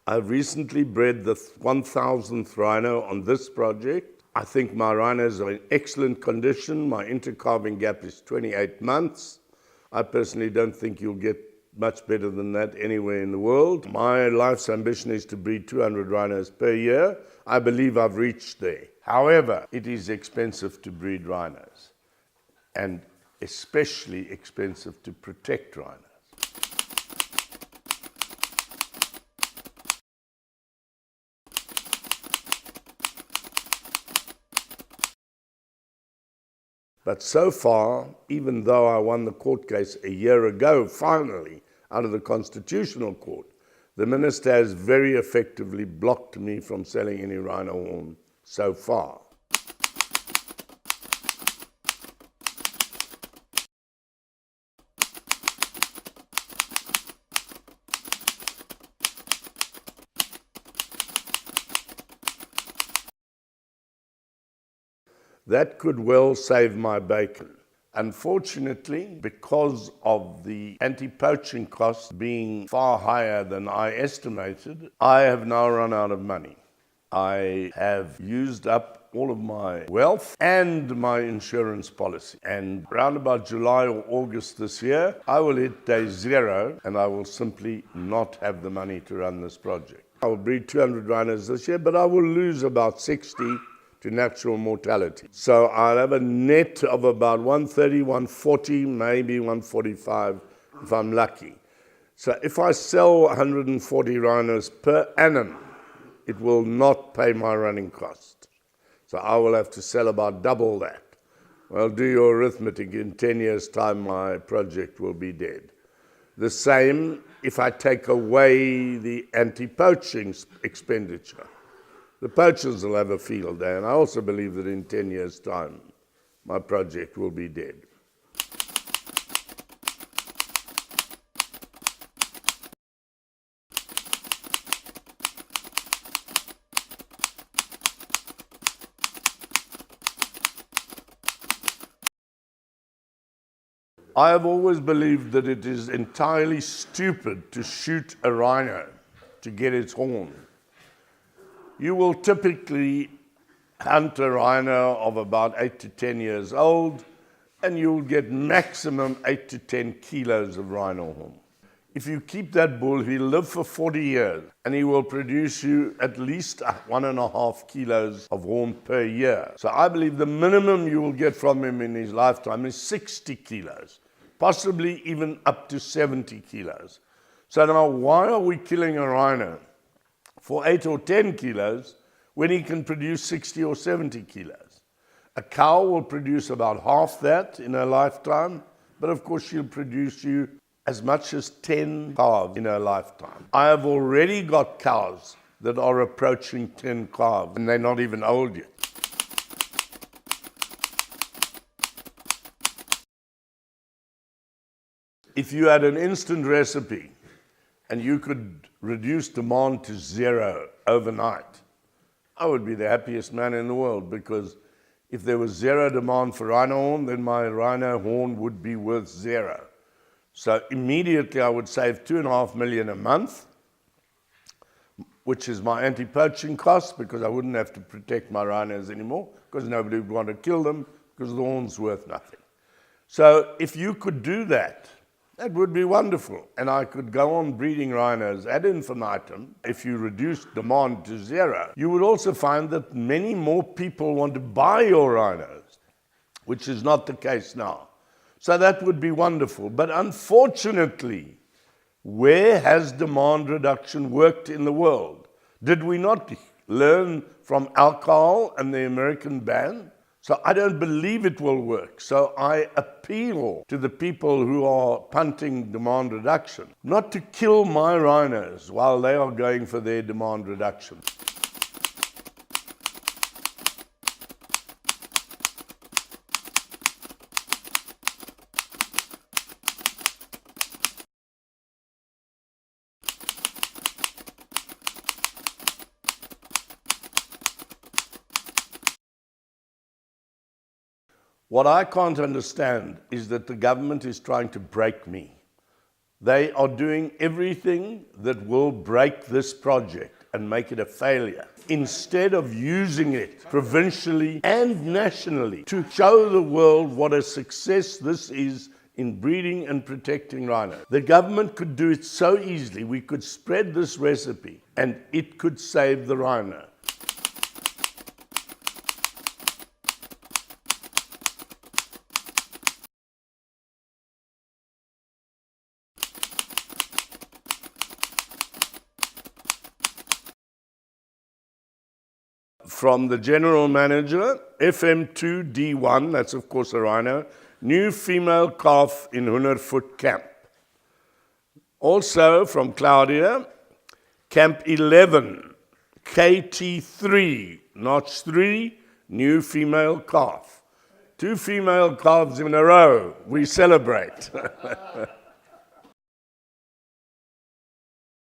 I've recently bred the 1,000th rhino on this project. I think my rhinos are in excellent condition. My intercalving gap is 28 months. I personally don't think you'll get much better than that anywhere in the world. My life's ambition is to breed 200 rhinos per year. I believe I've reached there. However, it is expensive to breed rhinos, and especially expensive to protect rhinos. But so far, even though I won the court case a year ago, finally, out of the Constitutional Court, the minister has very effectively blocked me from selling any rhino horn so far. That could well save my bacon. Unfortunately, because of the anti-poaching costs being far higher than I estimated, I have now run out of money. I have used up all of my wealth and my insurance policy. And around about July or August this year, I will hit day zero and I will simply not have the money to run this project. I will breed 200 rhinos this year, but I will lose about 60 to natural mortality. So I'll have a net of about 130, 140, maybe 145 if I'm lucky. So if I sell 140 rhinos per annum, it will not pay my running cost. So I will have to sell about double that. Well, do your arithmetic. In 10 years' time, my project will be dead. The same if I take away the anti-poaching expenditure. The poachers will have a field day, and I also believe that in 10 years' time, my project will be dead. I have always believed that it is entirely stupid to shoot a rhino to get its horn. You will typically hunt a rhino of about 8 to 10 years old, and you'll get maximum 8 to 10 kilos of rhino horn. If you keep that bull, he'll live for 40 years, and he will produce you at least 1.5 kilos of horn per year. So I believe the minimum you will get from him in his lifetime is 60 kilos, possibly even up to 70 kilos. So now, why are we killing a rhino for 8 or 10 kilos when he can produce 60 or 70 kilos? A cow will produce about half that in her lifetime, but of course she'll produce you as much as 10 calves in her lifetime. I have already got cows that are approaching 10 calves, and they're not even old yet. If you had an instant recipe and you could reduce demand to zero overnight, I would be the happiest man in the world, because if there was zero demand for rhino horn, then my rhino horn would be worth zero. So immediately I would save 2.5 million a month, which is my anti-poaching cost, because I wouldn't have to protect my rhinos anymore, because nobody would want to kill them, because the horn's worth nothing. So if you could do that, that would be wonderful. And I could go on breeding rhinos ad infinitum. If you reduce demand to zero, you would also find that many more people want to buy your rhinos, which is not the case now. So that would be wonderful. But unfortunately, where has demand reduction worked in the world? Did we not learn from alcohol and the American ban? So I don't believe it will work. So I appeal to the people who are punting demand reduction not to kill my rhinos while they are going for their demand reduction. What I can't understand is that the government is trying to break me. They are doing everything that will break this project and make it a failure, instead of using it provincially and nationally to show the world what a success this is in breeding and protecting rhino. The government could do it so easily. We could spread this recipe and it could save the rhino. From the general manager, FM2D1, that's of course a rhino, new female calf in 100-foot camp. Also from Claudia, Camp 11, KT3, notch 3, new female calf. 2 female calves in a row, we celebrate.